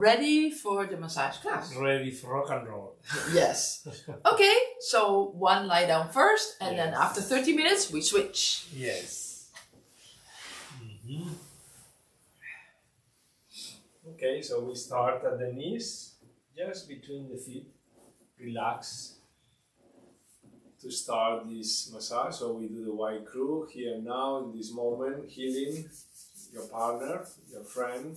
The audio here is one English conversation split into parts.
Ready for the massage class? Ready for rock and roll. Yes. Okay, so one lie down first, and then Yes. after 30 minutes we switch. Yes. Okay, so we start at the knees, just between the feet. Relax to start this massage. So we do the white crew here now in this moment, healing your partner, your friend.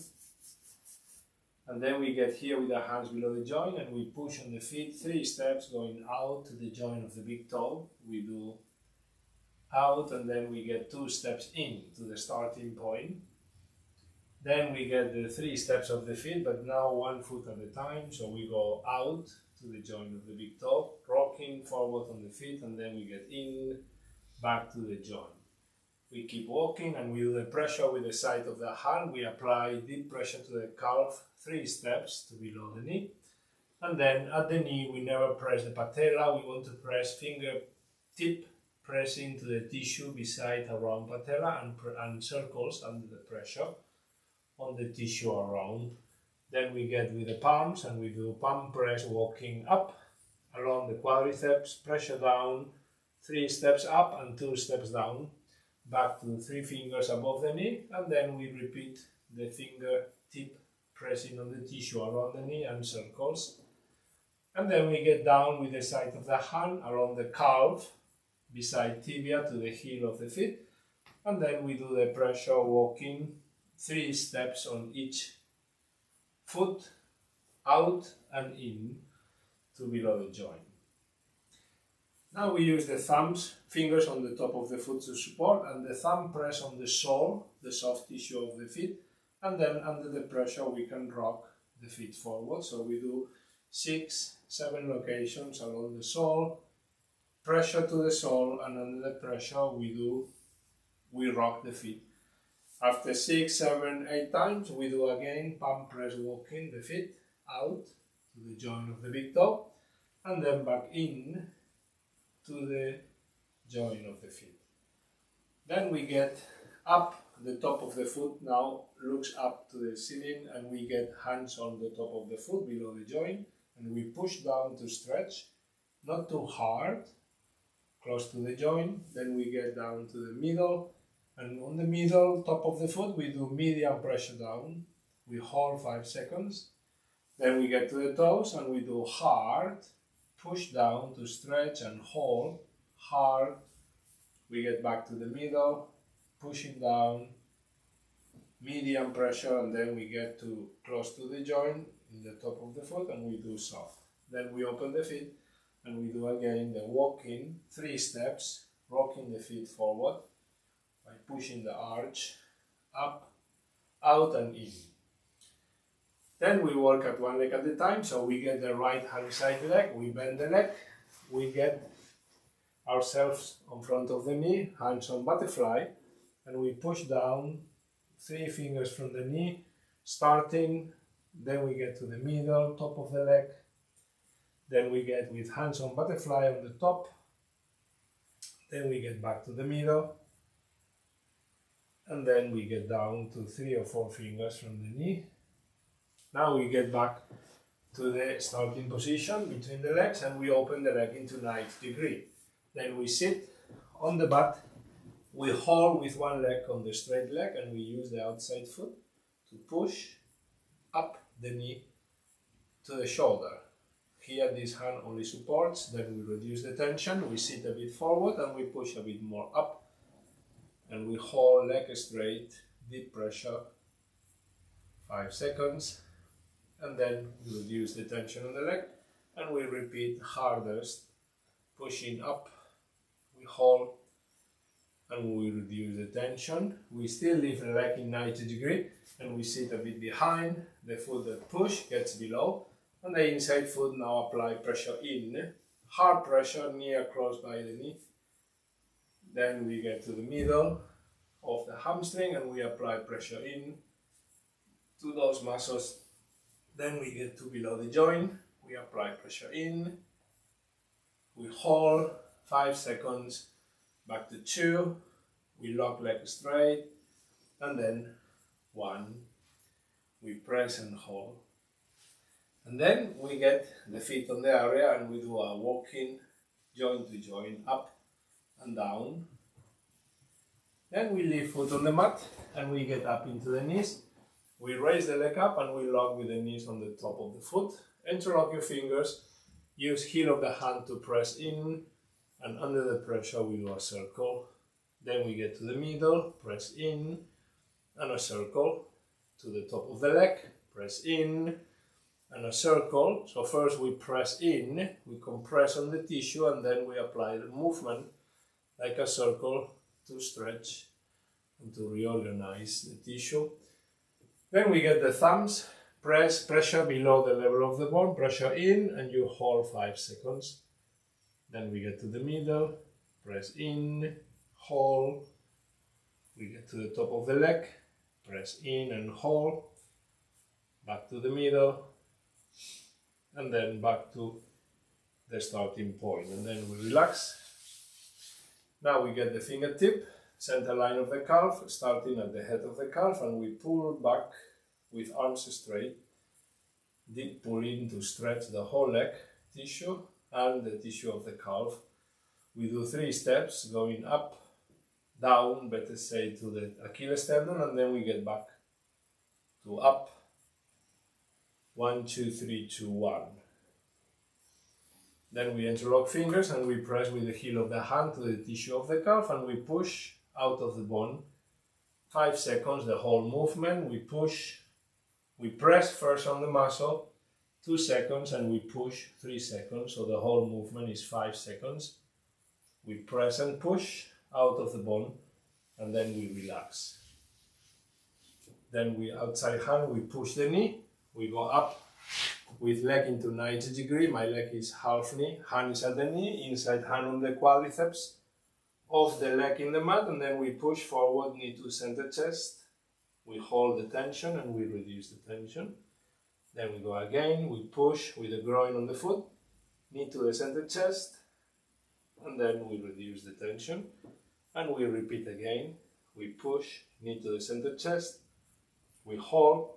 And then we get here with our hands below the joint and we push on the feet 3 steps going out to the joint of the big toe. We do out and then we get 2 steps in to the starting point. Then we get the 3 steps of the feet, but now 1 foot at a time. So we go out to the joint of the big toe, rocking forward on the feet, and then we get in, back to the joint. We keep walking and we do the pressure with the side of the hand. We apply deep pressure to the calf, 3 steps to below the knee. And then at the knee, we never press the patella. We want to press fingertip, pressing to the tissue beside around patella and circles under the pressure on the tissue around. Then we get with the palms and we do palm press, walking up along the quadriceps, pressure down, 3 steps up and 2 steps down. Back to 3 fingers above the knee, and then we repeat the fingertip pressing on the tissue around the knee and circles. And then we get down with the side of the hand around the calf, beside tibia to the heel of the feet. And then we do the pressure walking 3 steps on each foot, out and in to below the joint. Now we use the fingers on the top of the foot to support, and the thumb press on the sole, the soft tissue of the feet, and then under the pressure we can rock the feet forward. So we do 6, 7 locations along the sole, pressure to the sole, and under the pressure we rock the feet. After 6, 7, 8 times we do again palm press walking the feet out to the joint of the big toe, and then back in to the joint of the feet. Then we get up, the top of the foot now looks up to the ceiling, and we get hands on the top of the foot below the joint, and we push down to stretch, not too hard, close to the joint. Then we get down to the middle, and on the middle top of the foot we do medium pressure down. We hold 5 seconds. Then we get to the toes and we do hard, push down to stretch and hold, hard. We get back to the middle, pushing down, medium pressure, and then we get to close to the joint in the top of the foot and we do soft. Then we open the feet and we do again the walking, 3 steps, rocking the feet forward by pushing the arch up, out and in. Then we work at 1 leg at a time, so we get the right hand side leg, we bend the leg, we get ourselves on front of the knee, hands on butterfly, and we push down 3 fingers from the knee, starting, then we get to the middle, top of the leg, then we get with hands on butterfly on the top, then we get back to the middle, and then we get down to 3 or 4 fingers from the knee. Now we get back to the starting position between the legs and we open the leg into 90 degrees. Then we sit on the butt, we hold with 1 leg on the straight leg and we use the outside foot to push up the knee to the shoulder. Here this hand only supports, then we reduce the tension, we sit a bit forward and we push a bit more up and we hold leg straight, deep pressure, 5 seconds. And then we reduce the tension on the leg and we repeat hardest, pushing up, we hold and we reduce the tension. We still leave the leg in 90 degrees and we sit a bit behind, the foot that push gets below and the inside foot now apply pressure in, hard pressure near close by the knee. Then we get to the middle of the hamstring and we apply pressure in to those muscles. Then we get to below the joint, we apply pressure in, we hold 5 seconds, back to 2, we lock leg straight, and then 1, we press and hold, And then we get the feet on the area and we do a walking joint to joint, up and down. Then we leave foot on the mat and we get up into the knees. We raise the leg up and we lock with the knees on the top of the foot. Interlock your fingers, use heel of the hand to press in, and under the pressure we do a circle. Then we get to the middle, press in, and a circle. To the top of the leg, press in, and a circle. So first we press in, we compress on the tissue, and then we apply the movement like a circle to stretch and to reorganize the tissue. Then we get the thumbs, pressure below the level of the bone, pressure in, and you hold 5 seconds. Then we get to the middle, press in, hold. We get to the top of the leg, press in and hold. Back to the middle, and then back to the starting point, and then we relax. Now we get the fingertip, center line of the calf, starting at the head of the calf, and we pull back with arms straight. Deep pull in to stretch the whole leg tissue and the tissue of the calf. We do 3 steps, going up, down, better say to the Achilles tendon, and then we get back to up. 1, 2, 3, 2, 1. Then we interlock fingers and we press with the heel of the hand to the tissue of the calf and we push out of the bone. 5 seconds, the whole movement. We push, we press first on the muscle, 2 seconds, and we push 3 seconds. So the whole movement is 5 seconds. We press and push out of the bone, and then we relax. Then we outside hand, we push the knee. We go up with leg into 90 degree. My leg is half knee, hand is at the knee, inside hand on the quadriceps of the leg in the mat, and then we push forward, knee to center chest. We hold the tension and we reduce the tension. Then we go again, we push with the groin on the foot, knee to the center chest, and then we reduce the tension. And we repeat again, we push, knee to the center chest, we hold,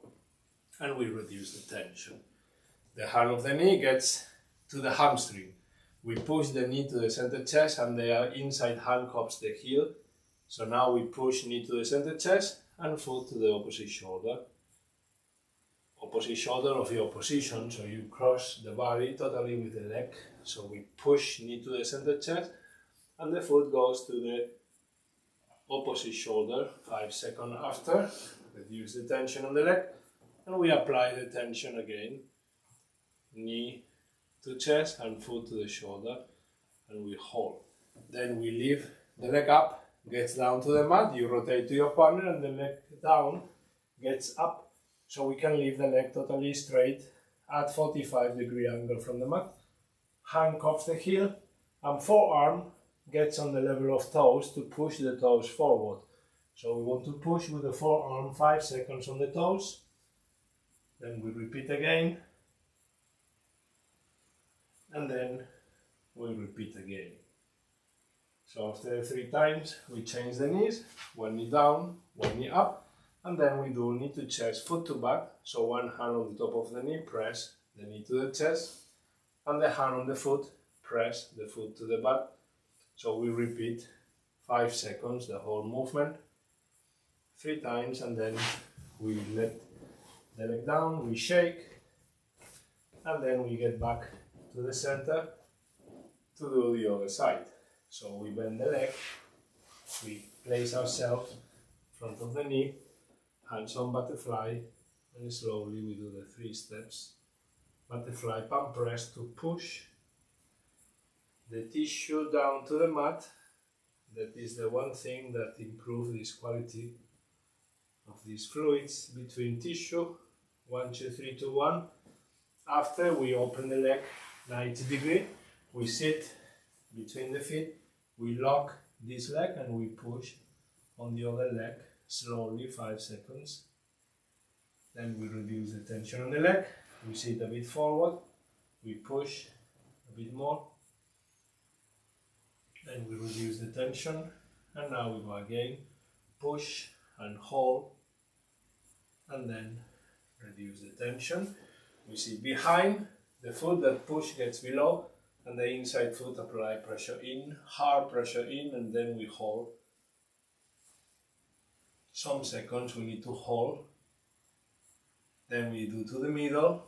and we reduce the tension. The hand of the knee gets to the hamstring. We push the knee to the center chest and the inside hand cups the heel. So now we push knee to the center chest and foot to the opposite shoulder. Opposite shoulder of your position, so you cross the body totally with the leg. So we push knee to the center chest and the foot goes to the opposite shoulder. 5 seconds after, reduce the tension on the leg. And we apply the tension again, knee to chest and foot to the shoulder, and we hold. Then we lift the leg up, gets down to the mat, you rotate to your partner and the leg down, gets up, so we can lift the leg totally straight at 45-degree angle from the mat. Hand cups the heel and forearm gets on the level of toes to push the toes forward. So we want to push with the forearm 5 seconds on the toes. Then we repeat again, and then we repeat again. So after 3 times, we change the knees, 1 knee down, 1 knee up, and then we do knee to chest, foot to back. So 1 hand on the top of the knee, press the knee to the chest, and the hand on the foot, press the foot to the back. So we repeat 5 seconds, the whole movement, 3 times, and then we let the leg down, we shake, and then we get back to the center to do the other side. So we bend the leg, we place ourselves in front of the knee, hands on butterfly, and slowly we do the 3 steps. Butterfly palm press to push the tissue down to the mat. That is the one thing that improves this quality of these fluids between tissue. 1, 2, 3, 2, 1. After we open the leg 90 degree, we sit between the feet, we lock this leg and we push on the other leg slowly 5 seconds. Then we reduce the tension on the leg, we sit a bit forward, we push a bit more, then we reduce the tension, and now we go again, push and hold, and then reduce the tension. We see behind the foot, that push gets below, and the inside foot apply pressure in, hard pressure in, and then we hold. Some seconds we need to hold. Then we do to the middle.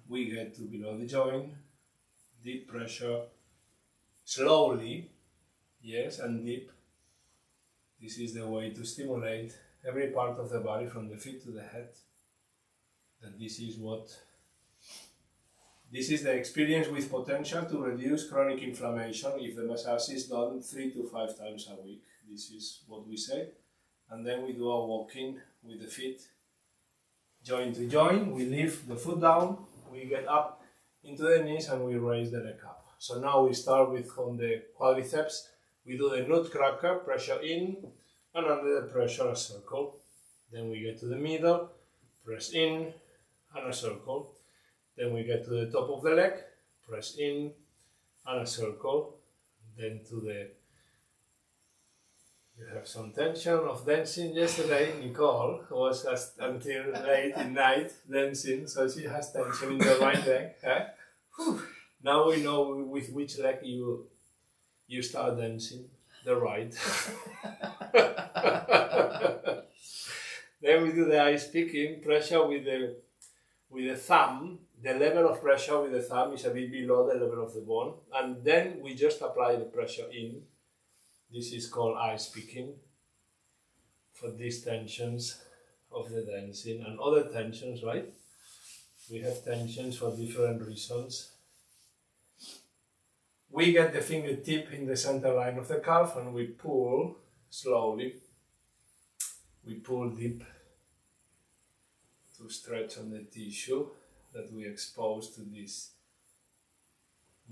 We get to below the joint, deep pressure, slowly, yes, and deep. This is the way to stimulate every part of the body from the feet to the head. And this is the experience with potential to reduce chronic inflammation if the massage is done 3 to 5 times a week. This is what we say. And then we do a walking with the feet, joint to joint. We lift the foot down, we get up into the knees, and we raise the leg up. So now we start with on the quadriceps. We do the nutcracker, pressure in, and under the pressure a circle. Then we get to the middle, press in, and a circle. Then we get to the top of the leg, press in, and a circle. Then to the... You have some tension of dancing yesterday. Nicole was until late in night dancing, so she has tension in the right leg. Eh? Now we know with which leg you start dancing, the right. Then we do the ice picking, pressure with the thumb. The level of pressure with the thumb is a bit below the level of the bone, and then we just apply the pressure in. This is called ice picking for these tensions of the dancing and other tensions, right? We have tensions for different reasons. We get the fingertip in the center line of the calf and we pull slowly. We pull deep to stretch on the tissue that we expose to these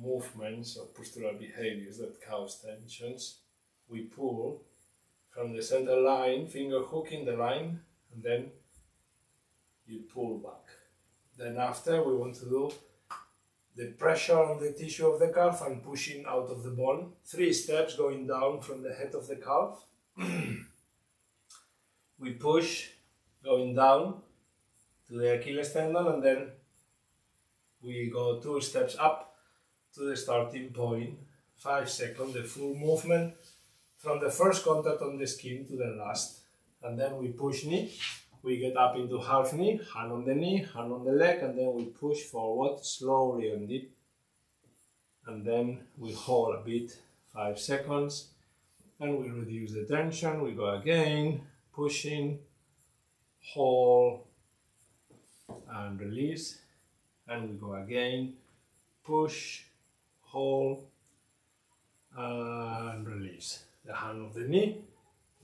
movements or postural behaviors that cause tensions. We pull from the center line, finger hook in the line, and then you pull back. Then after we want to do the pressure on the tissue of the calf and pushing out of the bone. 3 steps going down from the head of the calf. We push going down to the Achilles tendon, and then we go 2 steps up to the starting point. 5 seconds, the full movement from the first contact on the skin to the last. And then we push knee, we get up into half knee, hand on the knee, hand on the leg, and then we push forward slowly and deep. And then we hold a bit, 5 seconds, and we reduce the tension. We go again, pushing, hold, and release. And we go again, push, hold, and release. The hand of the knee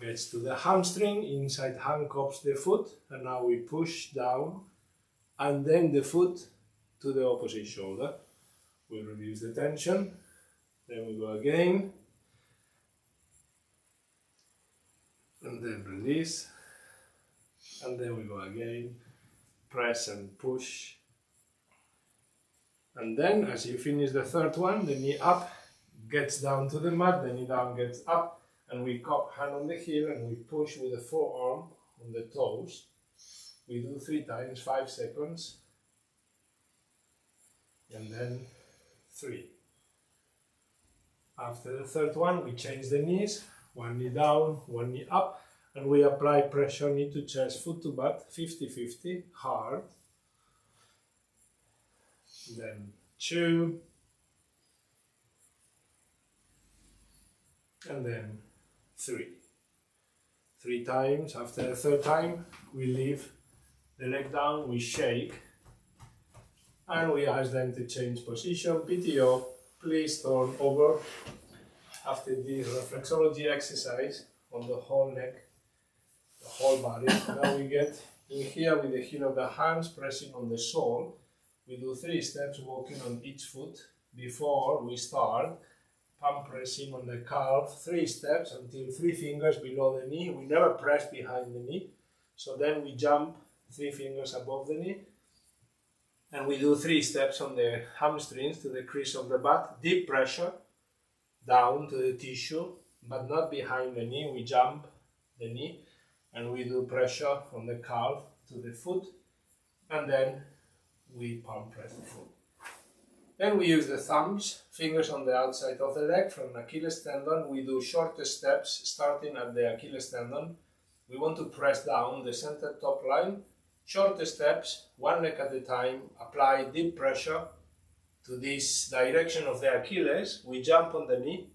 gets to the hamstring, inside handcuffs the foot, and now we push down, and then the foot to the opposite shoulder. We reduce the tension, then we go again, and then release, and then we go again, press and push, and then as you finish the third one, the knee up, gets down to the mat, the knee down gets up, and we cup hand on the heel and we push with the forearm on the toes. We do 3 times, 5 seconds, and then 3. After the third one, we change the knees, 1 knee down, 1 knee up, and we apply pressure knee to chest, foot to butt, 50-50, hard. Then 2, and then 3. 3 times. After the third time, we leave the leg down, we shake, and we ask them to change position. PTO, please turn over. After this reflexology exercise on the whole neck, the whole body, now we get in here with the heel of the hands pressing on the sole. We do 3 steps walking on each foot before we start. Palm pressing on the calf, 3 steps until 3 fingers below the knee. We never press behind the knee. So then we jump 3 fingers above the knee. And we do 3 steps on the hamstrings to the crease of the butt. Deep pressure down to the tissue, but not behind the knee. We jump the knee and we do pressure on the calf to the foot. and then we palm press the foot. Then we use the thumbs, fingers on the outside of the leg from Achilles tendon. We do shorter steps starting at the Achilles tendon. We want to press down the center top line. Shorter steps, one leg at a time, apply deep pressure to this direction of the Achilles. We jump on the knee,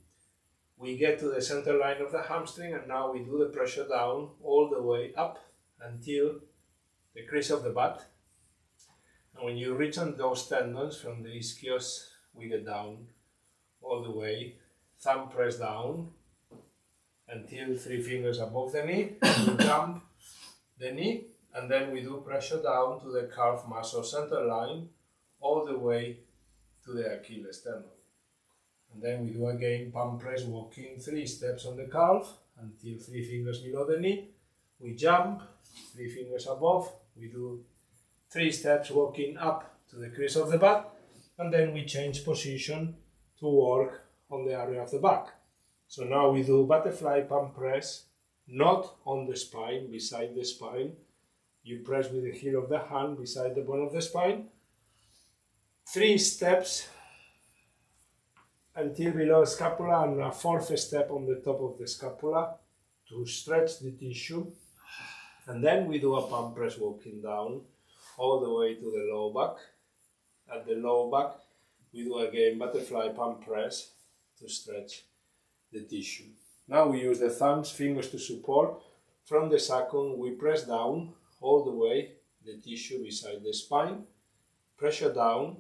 we get to the center line of the hamstring, and now we do the pressure down all the way up until the crease of the butt. And when you reach on those tendons from the ischios, we get down all the way, thumb press down until 3 fingers above the knee. We jump the knee, and then we do pressure down to the calf muscle center line all the way to the Achilles tendon. And then we do again palm press, walking 3 steps on the calf until 3 fingers below the knee. We jump 3 fingers above. We do 3 steps walking up to the crease of the butt, and then we change position to work on the area of the back. So now we do butterfly palm press, not on the spine, beside the spine. You press with the heel of the hand beside the bone of the spine. 3 steps until below scapula, and a 4th step on the top of the scapula to stretch the tissue. And then we do a palm press walking down all the way to the low back. At the low back, we do again butterfly palm press to stretch the tissue. Now we use the thumbs, fingers to support. From the sacrum, we press down all the way the tissue beside the spine. Pressure down.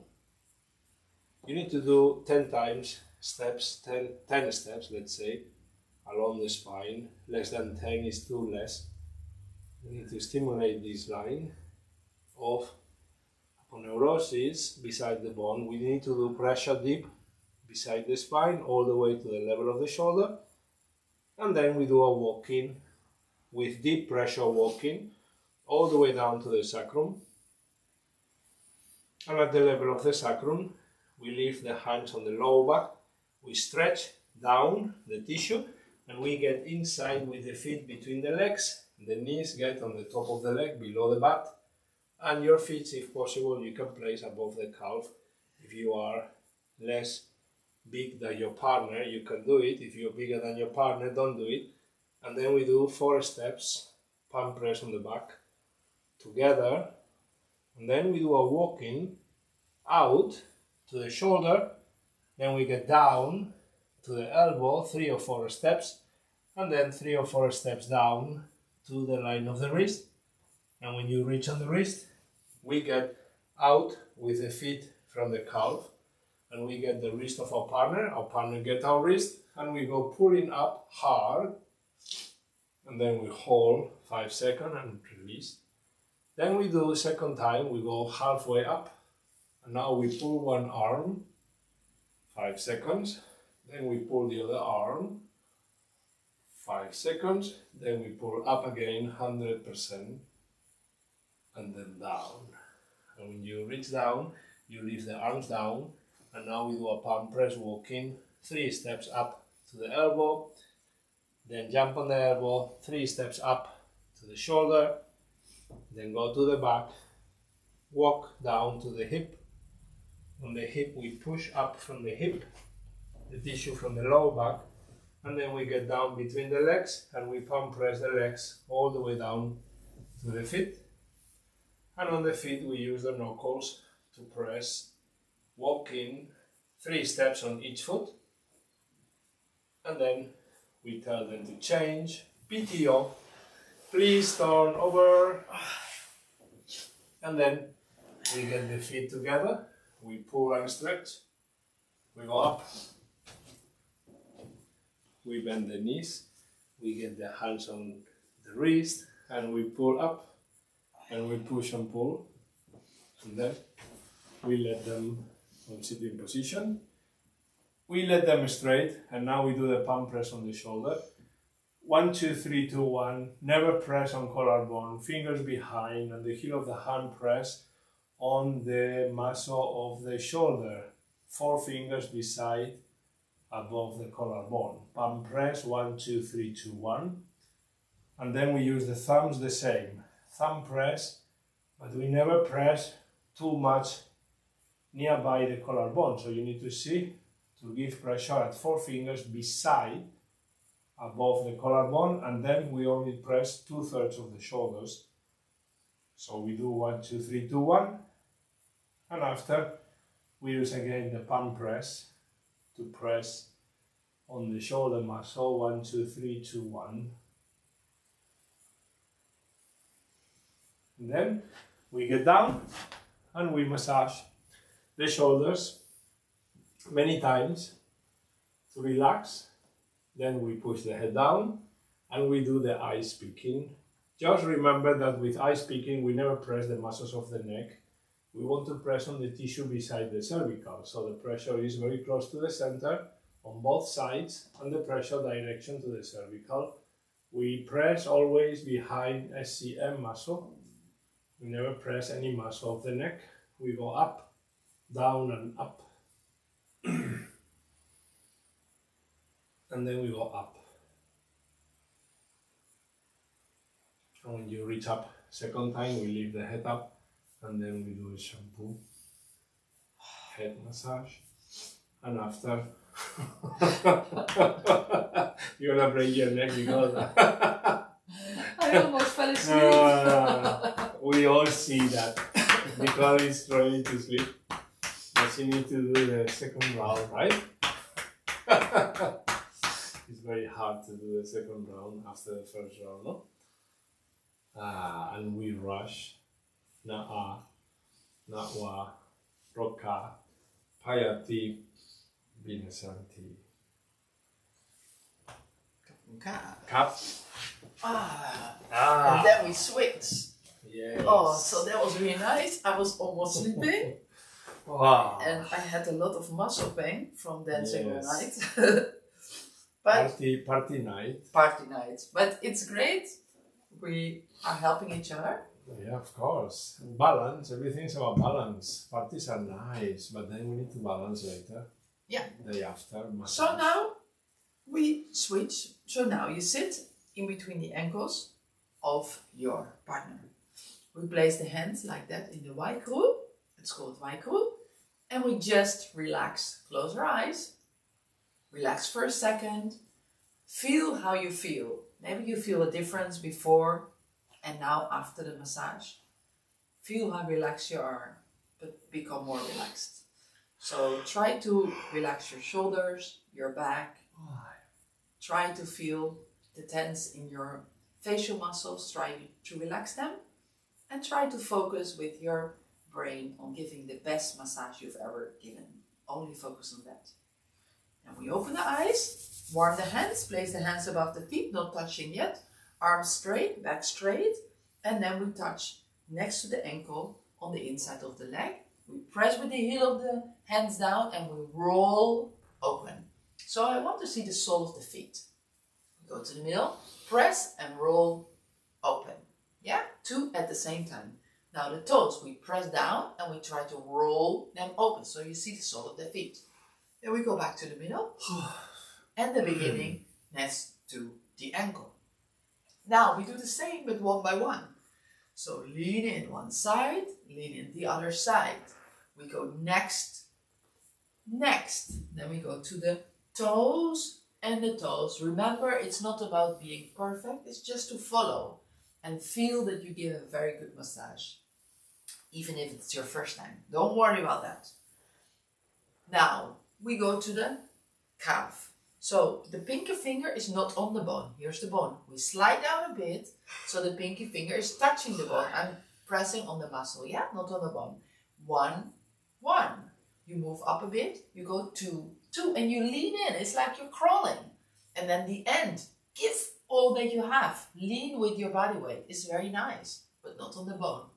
You need to do 10 times steps, 10 steps, let's say, along the spine. Less than 10 is too less. We need to stimulate this line of aponeurosis beside the bone. We need to do pressure deep beside the spine all the way to the level of the shoulder, and then we do a walking with deep pressure walking all the way down to the sacrum, and at the level of the sacrum we leave the hands on the lower back, we stretch down the tissue, and we get inside with the feet between the legs. The knees get on the top of the leg below the butt, and your feet, if possible, you can place above the calf. If you are less big than your partner, you can do it. If you're bigger than your partner, don't do it. And then we do 4 steps, palm press on the back together, and then we do a walking out to the shoulder, then we get down to the elbow, 3 or 4 steps, and then 3 or 4 steps down to the line of the wrist. And when you reach on the wrist, we get out with the feet from the calf, and we get the wrist of our partner gets our wrist, and we go pulling up hard, and then we hold 5 seconds and release. Then we do the second time, we go halfway up, and now we pull one arm, 5 seconds, then we pull the other arm, 5 seconds, then we pull up again 100%, and then down. And when you reach down, you leave the arms down, and now we do a palm press walking, 3 steps up to the elbow, then jump on the elbow, 3 steps up to the shoulder, then go to the back, walk down to the hip. On the hip we push up from the hip, the tissue from the lower back, and then we get down between the legs, and we palm press the legs all the way down to the feet. And on the feet we use the knuckles to press, walking 3 steps on each foot, and then we tell them to change. PTO, please turn over, and then we get the feet together, we pull and stretch, we go up, we bend the knees, we get the hands on the wrist, and we pull up, and we push and pull, and then we let them on sitting position. We let them straight, and now we do the palm press on the shoulder. 1, 2, 3, 2, 1. Never press on collarbone, fingers behind, and the heel of the hand press on the muscle of the shoulder. 4 fingers beside, above the collarbone. Palm press, 1, 2, 3, 2, 1. And then we use the thumbs the same. Thumb press, but we never press too much nearby the collarbone. So you need to see to give pressure at 4 fingers beside, above the collarbone, and then we only press 2/3 of the shoulders. So we do 1, 2, 3, 2, 1, and after we use again the palm press to press on the shoulder muscle. 1, 2, 3, 2, 1. And then we get down and we massage the shoulders many times to relax. Then we push the head down and we do the ice picking. Just remember that with ice picking we never press the muscles of the neck. We want to press on the tissue beside the cervical, so the pressure is very close to the center on both sides and the pressure direction to the cervical. We press always behind SCM muscle. We never press any muscle of the neck. We go up, down and up. And then we go up. And when you reach up second time, we lift the head up and then we do a shampoo, head massage, and after you're gonna break your neck because I almost fell asleep. no. We all see that because it's ready to sleep. But you need to do the second round, right? It's very hard to do the second round after the first round, no? And we rush. Na'a, Na'wa, Roka, Payati, Binasanti. Cup. And then we switch. Yes. Oh, so that was really nice. I was almost sleeping. Wow. And I had a lot of muscle pain from dancing all Yes. night. But Party night. party night. But it's great. We are helping each other. Yeah, of course. Balance. Everything's about balance. Parties are nice, but then we need to balance later. Yeah. Day after. So now we switch. So now you sit in between the ankles of your partner. We place the hands like that in the Y groove. It's called Y groove. And we just relax. Close our eyes. Relax for a second. Feel how you feel. Maybe you feel a difference before and now after the massage. Feel how relaxed you are, but become more relaxed. So try to relax your shoulders, your back. Try to feel the tense in your facial muscles. Try to relax them. And try to focus with your brain on giving the best massage you've ever given. Only focus on that. And we open the eyes, warm the hands, place the hands above the feet, not touching yet. Arms straight, back straight. And then we touch next to the ankle on the inside of the leg. We press with the heel of the hands down and we roll open. So I want to see the sole of the feet. Go to the middle, press and roll open. Yeah, 2 at the same time. Now the toes, we press down and we try to roll them open. So you see the sole of the feet. Then we go back to the middle and the beginning next to the ankle. Now we do the same but one by one. So lean in one side, lean in the other side. We go next. Then we go to the toes and the toes. Remember, it's not about being perfect. It's just to follow and feel that you give a very good massage. Even if it's your first time. Don't worry about that. Now, we go to the calf. So, the pinky finger is not on the bone. Here's the bone. We slide down a bit, so the pinky finger is touching the bone. I'm pressing on the muscle, yeah? Not on the bone. 1, 1. You move up a bit, you go 2, 2, and you lean in. It's like you're crawling. And then the end. Give all that you have. Lean with your body weight. It's very nice, but not on the bone.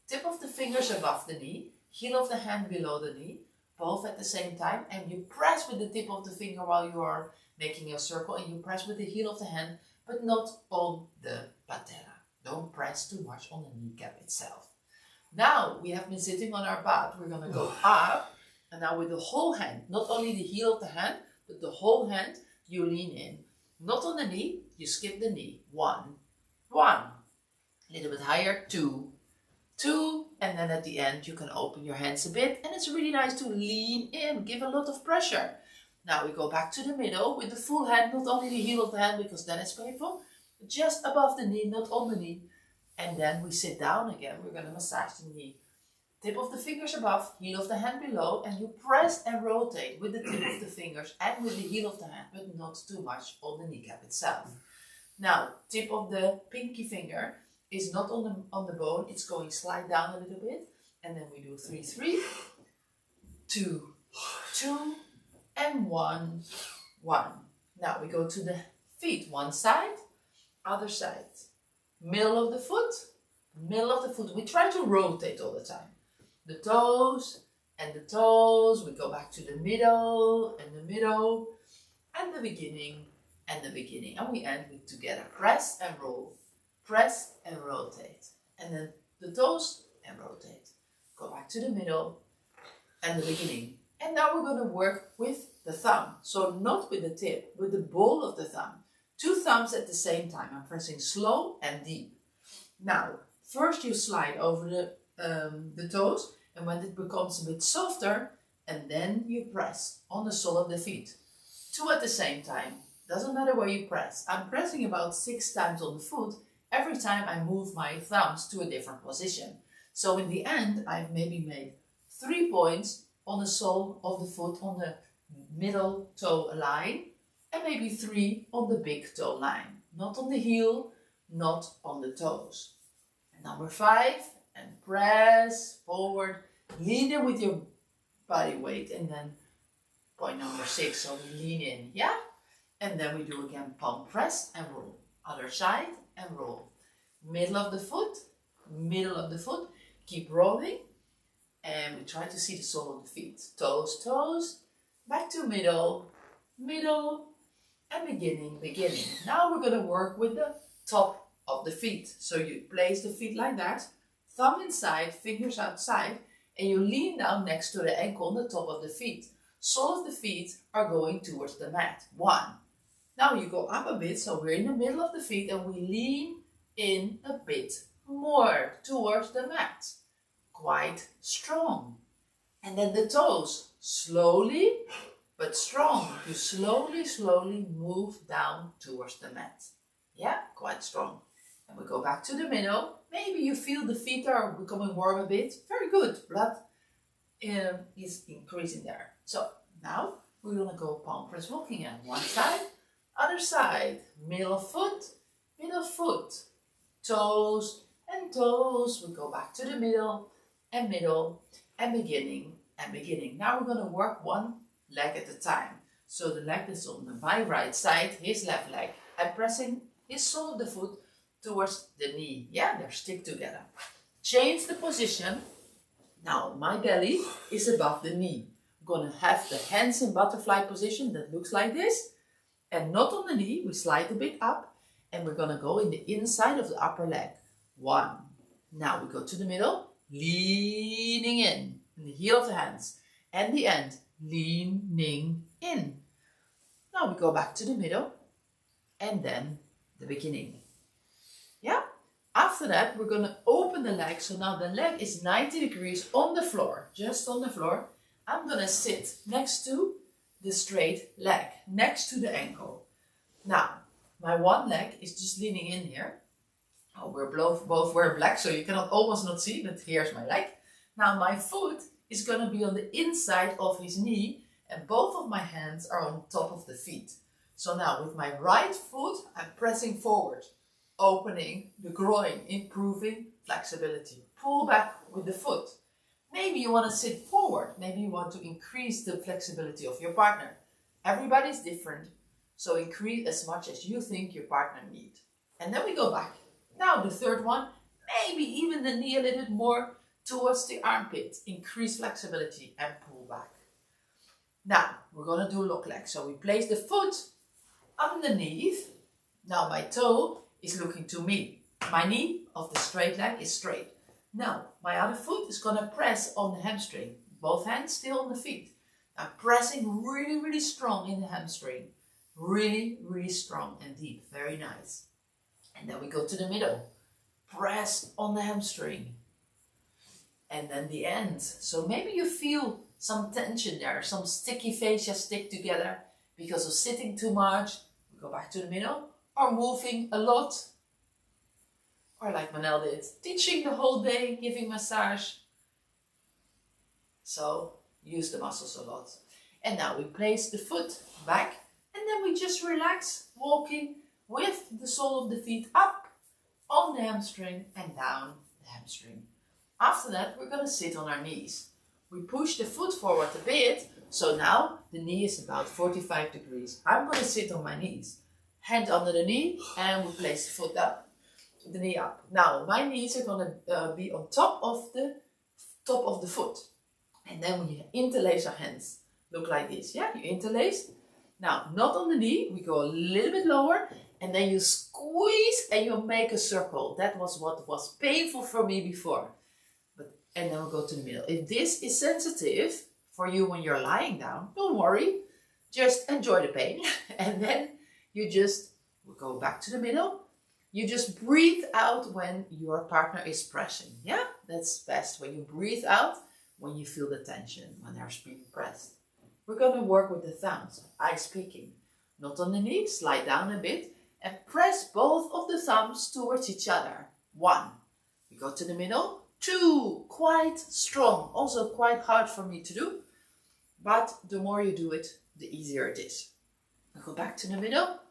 Tip of the fingers above the knee, heel of the hand below the knee, both at the same time, and you press with the tip of the finger while you are making a circle, and you press with the heel of the hand, but not on the patella. Don't press too much on the kneecap itself. Now we have been sitting on our butt. We're going to go up, and now with the whole hand, not only the heel of the hand, but the whole hand, you lean in. Not on the knee, you skip the knee. 1, 1. A little bit higher, 2, 2, and then at the end you can open your hands a bit, and it's really nice to lean in, give a lot of pressure. Now we go back to the middle with the full hand, not only the heel of the hand because then it's painful, but just above the knee, not on the knee. And then we sit down again. We're going to massage the knee. Tip of the fingers above, heel of the hand below, and you press and rotate with the tip of the fingers and with the heel of the hand, but not too much on the kneecap itself. Now, tip of the pinky finger is not on the bone, it's going slide down a little bit, and then we do 3, 3, 2, 2, and 1, 1. Now we go to the feet, one side, other side. Middle of the foot, middle of the foot. We try to rotate all the time. The toes and the toes. We go back to the middle and the middle and the beginning and the beginning. And we end with together. Press and roll. Press and rotate. And then the toes and rotate. Go back to the middle and the beginning. And now we're going to work with the thumb. So not with the tip, with the ball of the thumb. 2 thumbs at the same time. I'm pressing slow and deep. Now, first you slide over the toes, and when it becomes a bit softer, and then you press on the sole of the feet. 2 at the same time. Doesn't matter where you press. I'm pressing about 6 times on the foot every time I move my thumbs to a different position. So in the end, I've maybe made 3 points on the sole of the foot on the middle toe line, and maybe 3 on the big toe line. Not on the heel, not on the toes. And number 5, and press forward, lean in with your body weight, and then point number 6, so we lean in, yeah? And then we do again palm press and roll. Other side and roll. Middle of the foot, keep rolling, and we try to see the sole of the feet. Toes, toes, back to middle, middle, and beginning, beginning. Now we're going to work with the top of the feet. So you place the feet like that, thumb inside, fingers outside, and you lean down next to the ankle on the top of the feet. Sole of the feet are going towards the mat. 1. Now you go up a bit, so we're in the middle of the feet and we lean in a bit more towards the mat. Quite strong. And then the toes, slowly but strong. You slowly, slowly move down towards the mat. Yeah, quite strong. And we go back to the middle. Maybe you feel the feet are becoming warm a bit. Very good. Blood is increasing there. So now we're going to go palm press walking in. One side, other side. Middle foot, toes and toes. We go back to the middle and beginning and beginning. Now we're going to work one leg at a time. So the leg that's on my right side, his left leg. I'm pressing his sole of the foot towards the knee. Yeah, they're stick together. Change the position. Now my belly is above the knee. I'm going to have the hands in butterfly position that looks like this. And not on the knee, we slide a bit up. And we're going to go in the inside of the upper leg. 1. Now we go to the middle, leaning in the heel of the hands. And the end, leaning in. Now we go back to the middle and then the beginning. Yeah? After that, we're going to open the leg. So now the leg is 90 degrees on the floor, just on the floor. I'm going to sit next to the straight leg, next to the ankle. Now, my one leg is just leaning in here. Oh, we're both wear black, so you cannot almost not see, but here's my leg. Now my foot is going to be on the inside of his knee, and both of my hands are on top of the feet. So now with my right foot, I'm pressing forward, opening the groin, improving flexibility. Pull back with the foot. Maybe you want to sit forward. Maybe you want to increase the flexibility of your partner. Everybody's different, so increase as much as you think your partner needs. And then we go back. Now the third one, maybe even the knee a little bit more towards the armpit. Increase flexibility and pull back. Now we're going to do lock leg. So we place the foot underneath. Now my toe is looking to me. My knee of the straight leg is straight. Now my other foot is going to press on the hamstring. Both hands still on the feet. I'm pressing really, really strong in the hamstring. Really, really strong and deep. Very nice. And then we go to the middle. Press on the hamstring. and then the end. So maybe you feel some tension there, some sticky fascia stick together because of sitting too much. We go back to the middle, or moving a lot, or like Manel did, teaching the whole day, giving massage. So use the muscles a lot. And now we place the foot back, and then we just relax, walking with the sole of the feet up on the hamstring and down the hamstring. After that, we're going to sit on our knees. We push the foot forward a bit, so now the knee is about 45 degrees. I'm going to sit on my knees. Hand under the knee, and we place the foot up, the knee up. Now, my knees are going to be on top of the foot. And then we interlace our hands. Look like this, yeah? You interlace. Now, not on the knee, we go a little bit lower, and then you squeeze and you make a circle. That was what was painful for me before. And then we'll go to the middle. If this is sensitive for you when you're lying down, don't worry. Just enjoy the pain. And then you just go back to the middle. You just breathe out when your partner is pressing. Yeah, that's best. When you breathe out, when you feel the tension, when they're being pressed. We're going to work with the thumbs. I speaking. Not on the knee, slide down a bit. And press both of the thumbs towards each other. 1. We go to the middle. 2, quite strong, also quite hard for me to do, but the more you do it, the easier it is. I go back to the middle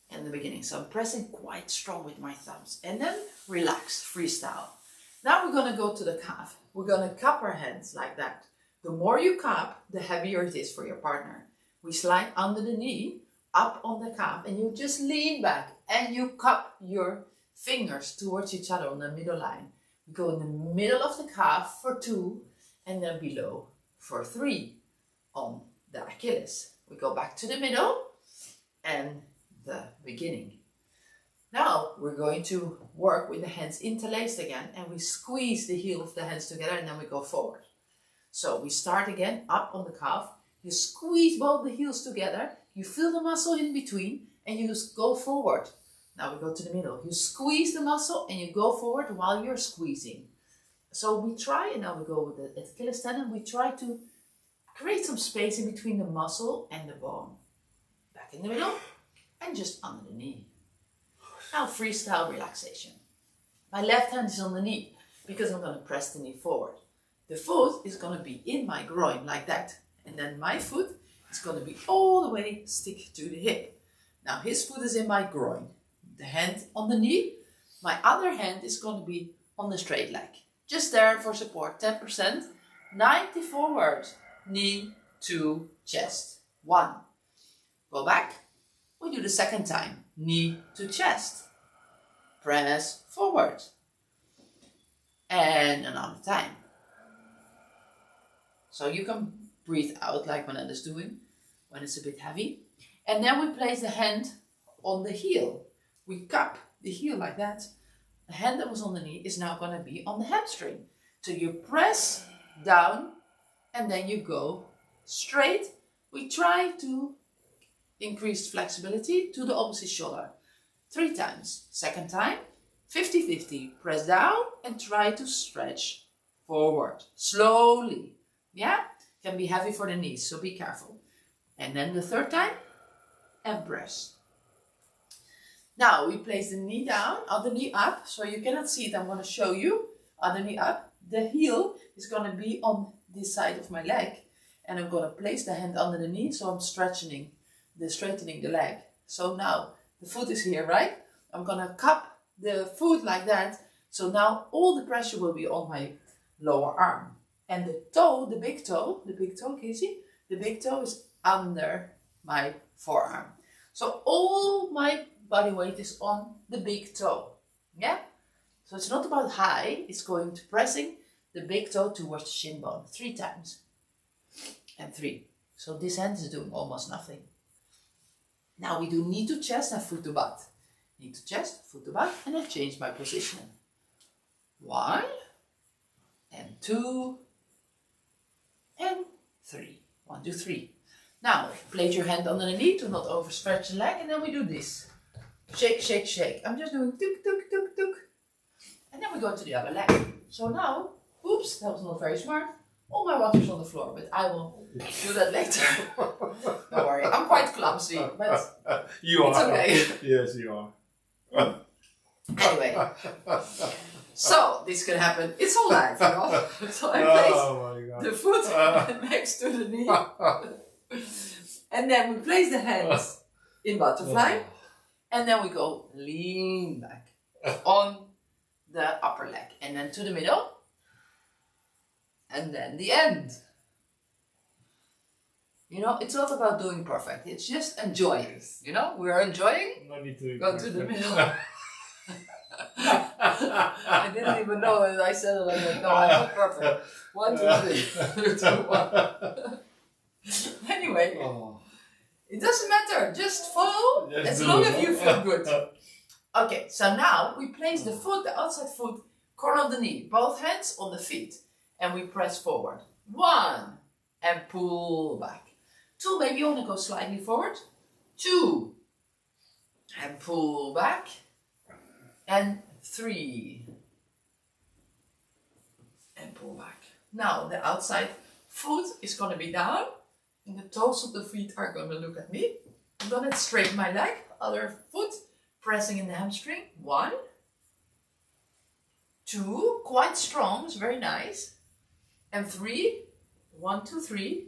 and the beginning. So I'm pressing quite strong with my thumbs, and then relax, freestyle. Now we're going to go to the calf. We're going to cup our hands like that. The more you cup, the heavier it is for your partner. We slide under the knee, up on the calf, and you just lean back and you cup your fingers towards each other on the middle line. We go in the middle of the calf for 2, and then below for 3 on the Achilles. We go back to the middle and the beginning. Now we're going to work with the hands interlaced again, and we squeeze the heel of the hands together, and then we go forward. So we start again up on the calf. You squeeze both the heels together, you feel the muscle in between, and you just go forward. Now we go to the middle. You squeeze the muscle and you go forward while you're squeezing. So we try, and now we go with the Achilles tendon, we try to create some space in between the muscle and the bone. Back in the middle and just under the knee. Now freestyle relaxation. My left hand is on the knee because I'm going to press the knee forward. The foot is going to be in my groin like that. And then my foot is going to be all the way stick to the hip. Now his foot is in my groin. The hand on the knee, my other hand is going to be on the straight leg. Just there for support, 10%. 90 forward, knee to chest. 1. Go back. We do the second time, knee to chest. Press forward. And another time. So you can breathe out like Manel is doing when it's a bit heavy. And then we place the hand on the heel. We cup the heel like that. The hand that was on the knee is now going to be on the hamstring. So you press down and then you go straight. We try to increase flexibility to the opposite shoulder. 3 times. Second time, 50-50. Press down and try to stretch forward. Slowly. Yeah? Can be heavy for the knees, so be careful. And then the third time, and press. Now we place the knee down, other knee up, so you cannot see it, I'm going to show you. Other knee up, the heel is going to be on this side of my leg, and I'm going to place the hand under the knee, so I'm straightening the leg. So now the foot is here, right? I'm going to cup the foot like that, so now all the pressure will be on my lower arm. And the toe, the big toe, can you see? The big toe is under my forearm. So all my body weight is on the big toe. Yeah? So it's not about high, it's going to pressing the big toe towards the shin bone. 3 times. And 3. So this hand is doing almost nothing. Now we do knee to chest and foot to butt. Knee to chest, foot to butt, and I change my position. 1 and 2 and 3. 1, 2, 3. Now place your hand under the knee to not overstretch the leg, and then we do this. Shake, shake, shake. I'm just doing tuk, tuk, tuk, tuk. And then we go to the other leg. So now, oops, that was not very smart. All my water's on the floor, but I will do that later. Don't worry, I'm quite clumsy, but you it's are. okay. Yes, you are. Anyway, so this can happen. It's all live, you know. So I place the foot next to the knee, and then we place the hands in butterfly, and then we go lean back on the upper leg, and then to the middle, and then the end. You know, it's not about doing perfect. It's just enjoying. You know, we are enjoying. No need to go to the middle. I didn't even know it. I said it like that. No, I'm not perfect. 1, 2, 3. 2, 1. Anyway, it doesn't matter. Just follow as long as you feel good. Okay, so now we place the foot, the outside foot, corner of the knee, both hands on the feet, and we press forward. 1, and pull back. 2, maybe you want to go slightly forward. 2, and pull back. And 3, and pull back. Now the outside foot is going to be down, and the toes of the feet are going to look at me. I'm going to straighten my leg, other foot pressing in the hamstring. 1, 2, quite strong, it's very nice. And 3, 1, 2, 3.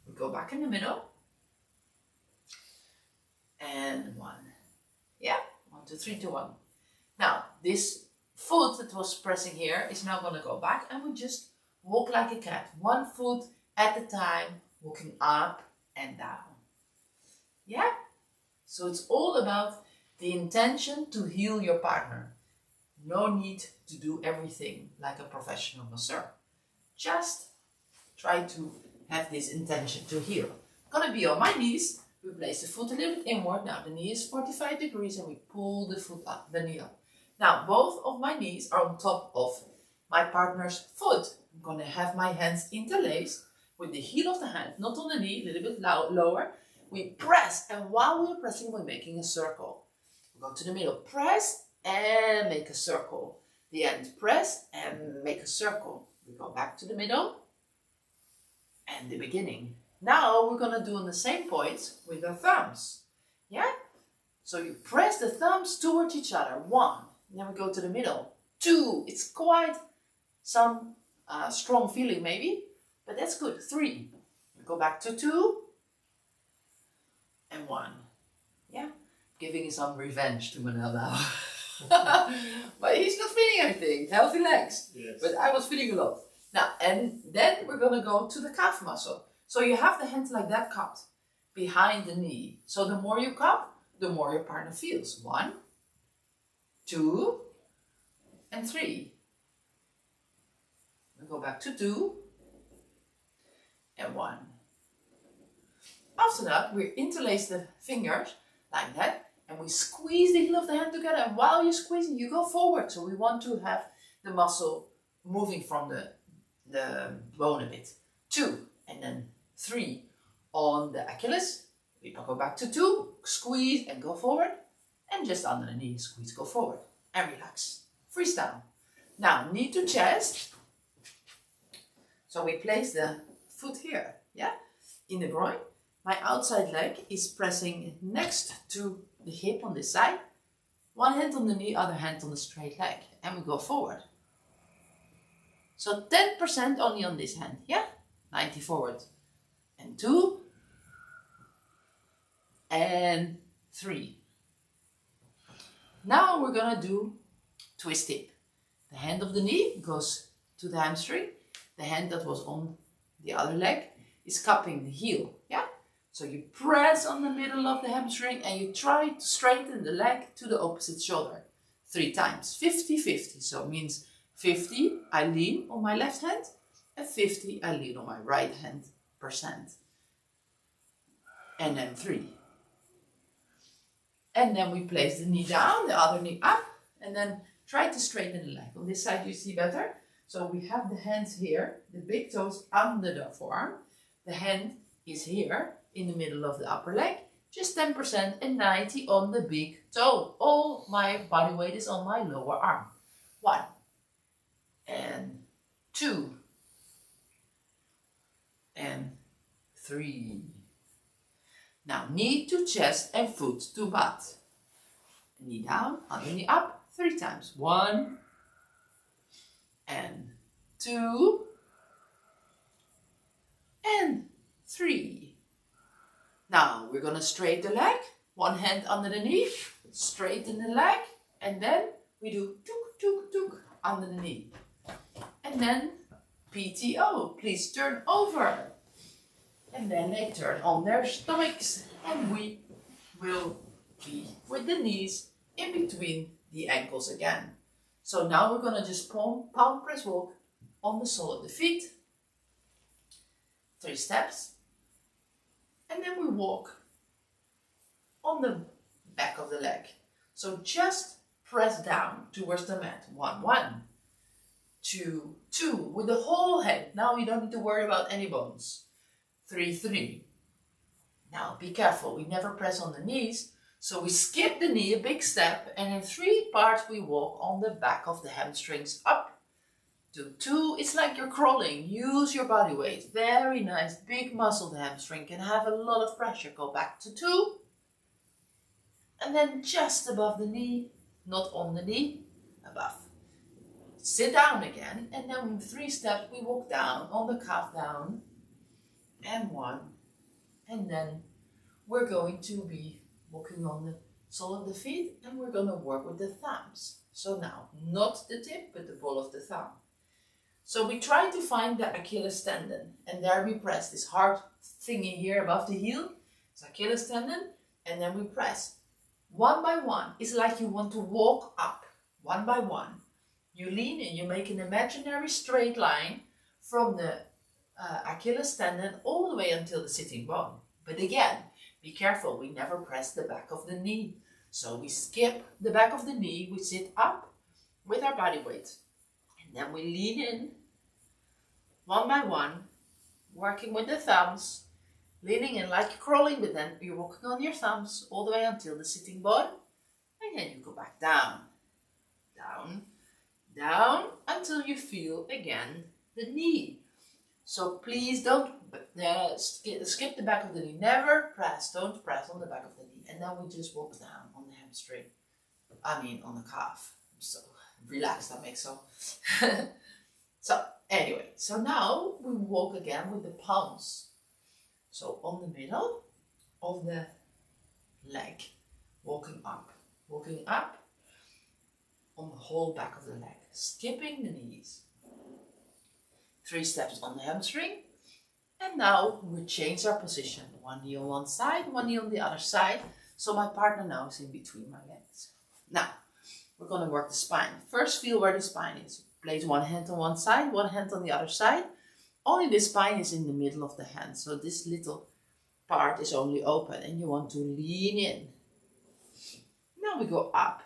We go back in the middle. And 1. Yeah, 1, 2, 3, 2, 1. Now, this foot that was pressing here is now going to go back, and we just walk like a cat. 1 foot at a time, walking up and down. Yeah? So it's all about the intention to heal your partner. No need to do everything like a professional masseur. Just try to have this intention to heal. I'm going to be on my knees. We place the foot a little bit inward. Now the knee is 45 degrees and we pull the foot up, the knee up. Now both of my knees are on top of my partner's foot. I'm going to have my hands interlaced with the heel of the hand, not on the knee, a little bit lower. We press, and while we're pressing, we're making a circle. We go to the middle, press and make a circle. The end, press and make a circle. We go back to the middle and the beginning. Now we're going to do on the same points with our thumbs. Yeah? So you press the thumbs towards each other. 1. Then we go to the middle. 2. It's quite some strong feeling maybe, but that's good. 3. We go back to 2. And 1. Yeah? Giving some revenge to Manel now. But he's not feeling anything. Healthy legs. Yes. But I was feeling a lot. Now, and then we're going to go to the calf muscle. So you have the hands like that cupped behind the knee. So the more you cup, the more your partner feels. 1, 2, and 3. We go back to 2 and 1. After that, we interlace the fingers like that, and we squeeze the heel of the hand together. And while you're squeezing, you go forward. So we want to have the muscle moving from the bone a bit. 2, and then 3 on the Achilles. We go back to 2, squeeze and go forward, and just under the knee, squeeze, go forward, and relax. Freestyle. Now, knee to chest. So we place the foot here, yeah, in the groin. My outside leg is pressing next to the hip on this side. One hand on the knee, other hand on the straight leg, and we go forward. So 10% only on this hand, yeah? 90 forward. And 2. And 3. Now we're gonna do twist tip. The hand of the knee goes to the hamstring. The hand that was on the other leg is cupping the heel, yeah? So you press on the middle of the hamstring and you try to straighten the leg to the opposite shoulder. 3 times, 50-50. So it means 50 I lean on my left hand and 50 I lean on my right hand %. And then 3. And then we place the knee down, the other knee up, and then try to straighten the leg. On this side you see better. So we have the hands here, the big toes under the forearm. The hand is here in the middle of the upper leg. Just 10% and 90 on the big toe. All my body weight is on my lower arm. 1, and 2 and 3. Now knee to chest and foot to butt. Knee down, other knee up, 3 times. 1 and 2 and 3. Now we're gonna straighten the leg, one hand under the knee, straighten the leg, and then we do tuk tuk tuk under the knee. And then PTO, please turn over. And then they turn on their stomachs, and we will be with the knees in between the ankles again. So now we're gonna just palm press walk on the sole of the feet. 3 steps. And then we walk on the back of the leg. So just press down towards the mat. 1, 1, 2, 2, with the whole head. Now you don't need to worry about any bones. 3, 3. Now be careful, we never press on the knees. So we skip the knee, a big step, and in 3 parts we walk on the back of the hamstrings up to 2. It's like you're crawling. Use your body weight. Very nice, big muscle. The hamstring can have a lot of pressure. Go back to 2. And then just above the knee, not on the knee, above. Sit down again, and then in 3 steps we walk down on the calf down, and 1, and then we're going to be walking on the sole of the feet, and we're going to work with the thumbs. So now, not the tip, but the ball of the thumb. So we try to find the Achilles tendon, and there we press this hard thingy here above the heel. It's Achilles tendon, and then we press. 1 by 1. It's like you want to walk up, 1 by 1. You lean in, you make an imaginary straight line from the Achilles tendon all the way until the sitting bone. But again, be careful, we never press the back of the knee. So we skip the back of the knee, we sit up with our body weight. And then we lean in, 1 by 1, working with the thumbs, leaning in like you're crawling, but then you're walking on your thumbs all the way until the sitting bone. And then you go back down, down, down, until you feel again the knee. So please don't skip the back of the knee. Never press, don't press on the back of the knee. And then we just walk down on the hamstring. On the calf. I'm so relaxed, that makes so. So anyway, so now we walk again with the palms. So on the middle of the leg, walking up on the whole back of the leg, skipping the knees. 3 steps on the hamstring, and now we change our position. 1 knee on one side, 1 knee on the other side. So my partner now is in between my legs. Now, we're going to work the spine. First, feel where the spine is. Place 1 hand on one side, 1 hand on the other side. Only the spine is in the middle of the hand, so this little part is only open, and you want to lean in. Now we go up.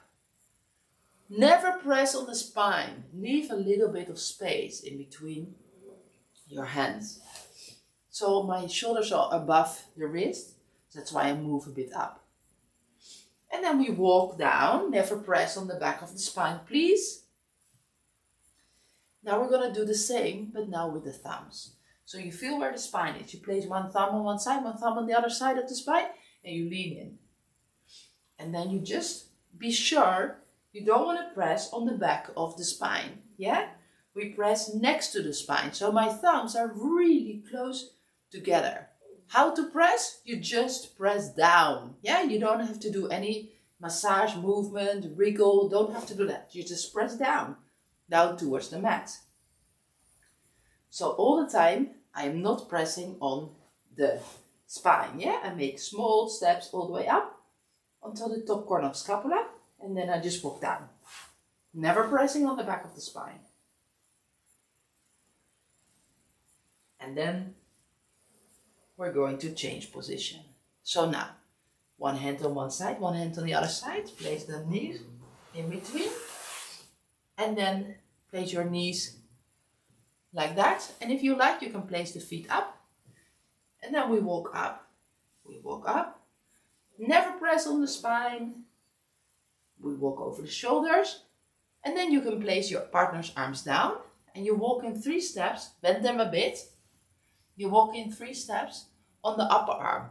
Never press on the spine. Leave a little bit of space in between your hands. So my shoulders are above the wrist, so that's why I move a bit up. And then we walk down. Never press on the back of the spine, please. Now we're going to do the same, but now with the thumbs. So you feel where the spine is. You place 1 thumb on one side, 1 thumb on the other side of the spine, and you lean in. And then you just be sure you don't want to press on the back of the spine. Yeah? We press next to the spine. So my thumbs are really close together. How to press? You just press down. Yeah? You don't have to do any massage movement, wriggle. Don't have to do that. You just press down towards the mat. So all the time, I am not pressing on the spine. Yeah? I make small steps all the way up until the top corner of scapula, and then I just walk down. Never pressing on the back of the spine. And then we're going to change position. So now, 1 hand on one side, 1 hand on the other side. Place the knees in between. And then place your knees like that. And if you like, you can place the feet up. And then we walk up. We walk up. Never press on the spine. We walk over the shoulders. And then you can place your partner's arms down. and you walk in 3 steps, bend them a bit. You walk in 3 steps on the upper arm.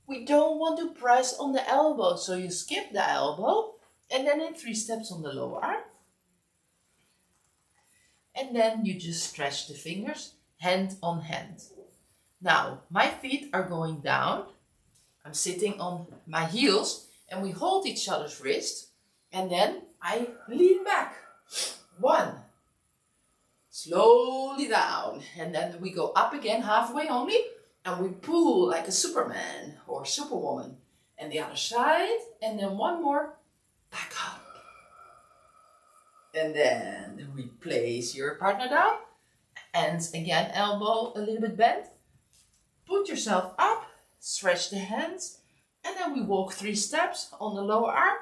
We don't want to press on the elbow, so you skip the elbow and then in 3 steps on the lower arm. And then you just stretch the fingers, hand on hand. Now, my feet are going down. I'm sitting on my heels and we hold each other's wrist. And then I lean back. 1. Slowly down. And then we go up again, halfway only. And we pull like a Superman or Superwoman. And the other side. And then 1 more. Back up. And then we place your partner down. And again, elbow a little bit bent. Put yourself up. Stretch the hands. And then we walk 3 steps on the lower arm.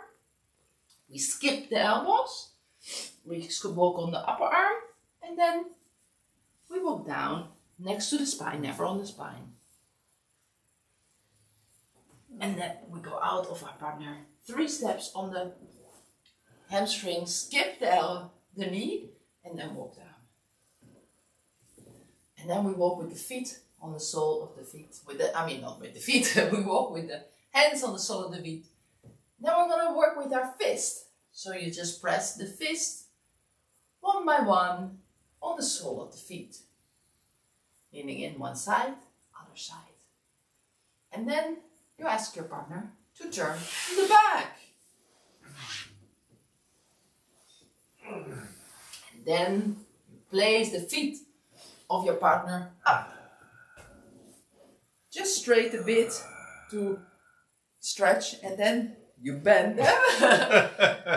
We skip the elbows. We walk on the upper arm. And then we walk down next to the spine, never on the spine. And then we go out of our partner. 3 steps on the hamstring, skip the knee, and then walk down. And then we walk with the feet on the sole of the feet. Not with the feet, we walk with the hands on the sole of the feet. Then we're going to work with our fist. So you just press the fist 1 by 1 on the sole of the feet. Leaning in one side, other side. And then you ask your partner to turn to the back. And then you place the feet of your partner up. Just straight a bit to stretch, and then you bend them.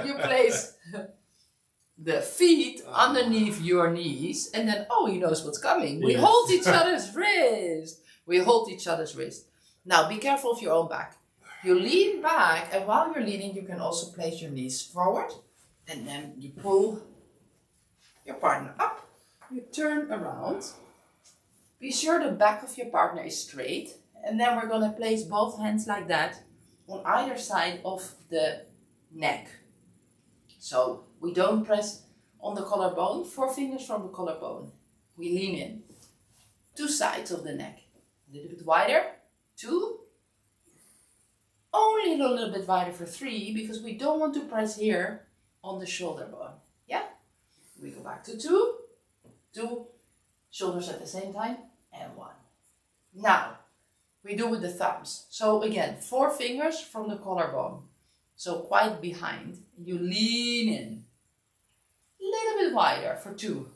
You place the feet underneath your knees, and then, he knows what's coming. We hold each other's wrist. We hold each other's wrist. Now, be careful of your own back. You lean back, and while you're leaning, you can also place your knees forward, and then you pull your partner up. You turn around. Be sure the back of your partner is straight, and then we're going to place both hands like that on either side of the neck. So we don't press on the collarbone, 4 fingers from the collarbone. We lean in. 2 sides of the neck. A little bit wider. 2. Only a little bit wider for 3, because we don't want to press here on the shoulder bone. Yeah? We go back to 2. 2 shoulders at the same time. And 1. Now, we do with the thumbs. So again, 4 fingers from the collarbone. So quite behind. You lean in. A little bit wider for 2.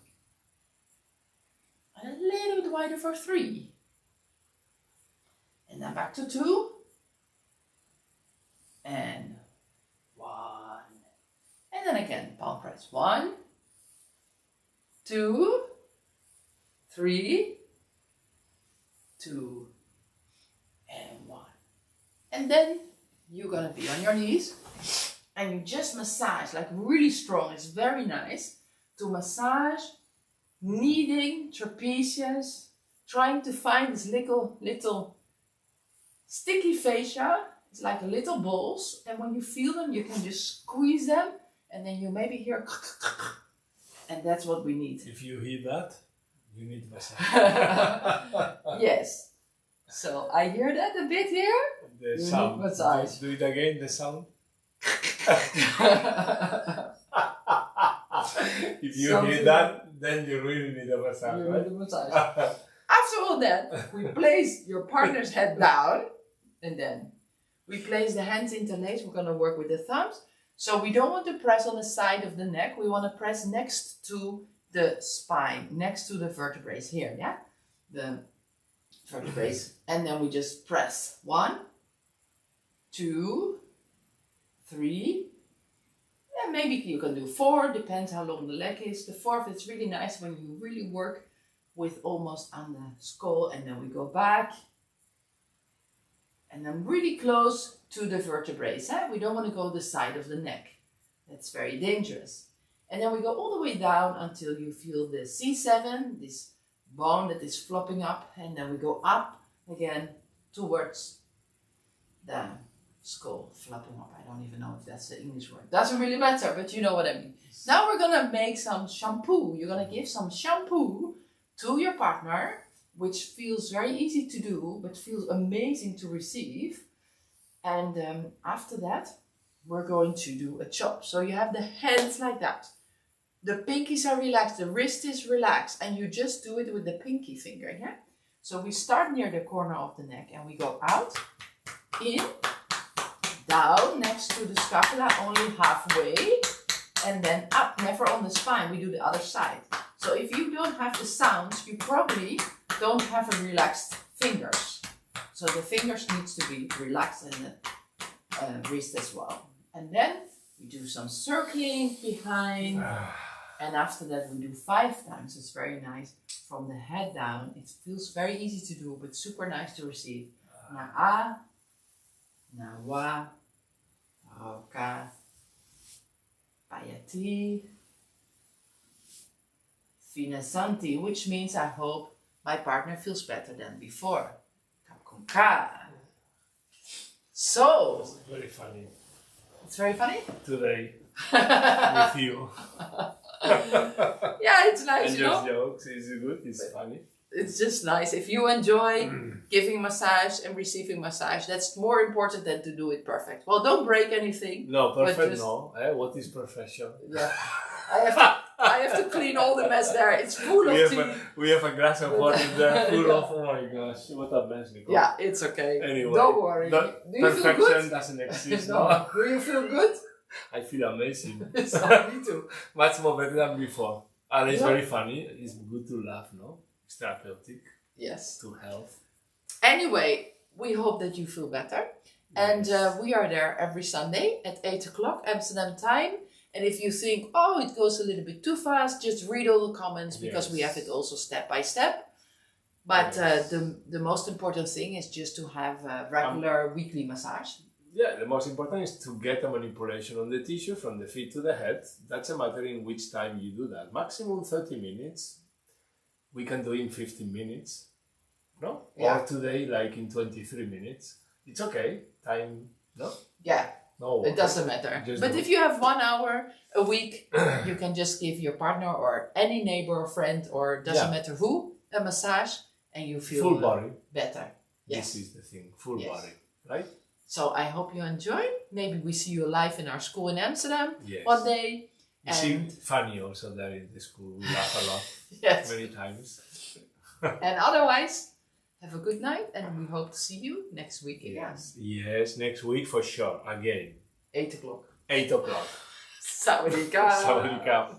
And a little bit wider for 3. And then back to 2. And 1. And then again, palm press. 1, 2, 3, 2, and 1. And then you're gonna be on your knees and you just massage like really strong. It's very nice to massage, kneading, trapezius, trying to find this little sticky fascia. It's like little balls, and when you feel them, you can just squeeze them, and then you maybe hear, and that's what we need. If you hear that, you need massage. Yes. So I hear that a bit here. The sound. Massage. Do it again, the sound. If you hear that, then you really need a massage. You need a massage. After all that, we place your partner's head down, and then we place the hands interlaced. We're going to work with the thumbs. So we don't want to press on the side of the neck. We want to press next to the spine, next to the vertebrae here, yeah? The vertebrae. And then we just press 1, 2, 3. And maybe you can do 4, depends how long the leg is. The 4th is really nice when you really work with almost on the skull, and then we go back. And then really close to the vertebrae. We don't want to go the side of the neck. That's very dangerous. And then we go all the way down until you feel the C7, this bone that is flopping up. And then we go up again towards the skull flapping up. I don't even know if that's the English word. Doesn't really matter, but you know what I mean. Now we're gonna make some shampoo. You're gonna give some shampoo to your partner, which feels very easy to do, but feels amazing to receive. And after that, we're going to do a chop. So you have the hands like that. The pinkies are relaxed, the wrist is relaxed, and you just do it with the pinky finger, yeah? So we start near the corner of the neck and we go out, in, down, next to the scapula, only halfway, and then up, never on the spine. We do the other side. So if you don't have the sounds, you probably don't have a relaxed fingers. So the fingers needs to be relaxed and the wrist as well. And then we do some circling behind. And after that we do 5 times. It's very nice. From the head down. It feels very easy to do, but super nice to receive. Na a, na wa, ka, payati, fina santi, which means I hope my partner feels better than before. Ka. So. It's very funny. It's very funny? Today. With you. Yeah, it's nice, and you know? jokes, it's good, it's funny. It's just nice. If you enjoy giving massage and receiving massage, that's more important than to do it perfect. Well, don't break anything. No, perfect just, no. What is perfection? Yeah. I have to clean all the mess there. It's full of tea. We have a glass of water there full of, oh my gosh, what a mess, Nicole. Yeah, it's okay. Anyway, don't worry. Do you feel good? Perfection doesn't exist. No. Do you feel good? I feel amazing. So, me too. Much more better than before. And it's very funny. It's good to laugh, no? It's therapeutic. Yes. To health. Anyway, we hope that you feel better. And we are there every Sunday at 8 o'clock Amsterdam time. And if you think, oh, it goes a little bit too fast, just read all the comments because we have it also step by step. But the most important thing is just to have a regular weekly massage. Yeah, the most important is to get a manipulation on the tissue from the feet to the head. That's a matter in which time you do that. Maximum 30 minutes. We can do in 15 minutes. No? Yeah. Or today, like in 23 minutes. It's okay. Time, no? Yeah. No. It doesn't matter. Just but if you have 1 hour a week, you can just give your partner or any neighbor or friend or doesn't matter who a massage and you feel full body. Better. Yes. This is the thing. Full body. Right? So I hope you enjoy. Maybe we see you live in our school in Amsterdam one day. You seem funny also there in the school. We laugh a lot. Many times. And otherwise, have a good night and we hope to see you next week again. Yes, next week for sure. Again. 8 o'clock. 8 o'clock. Sawadee ka. Sawadee ka.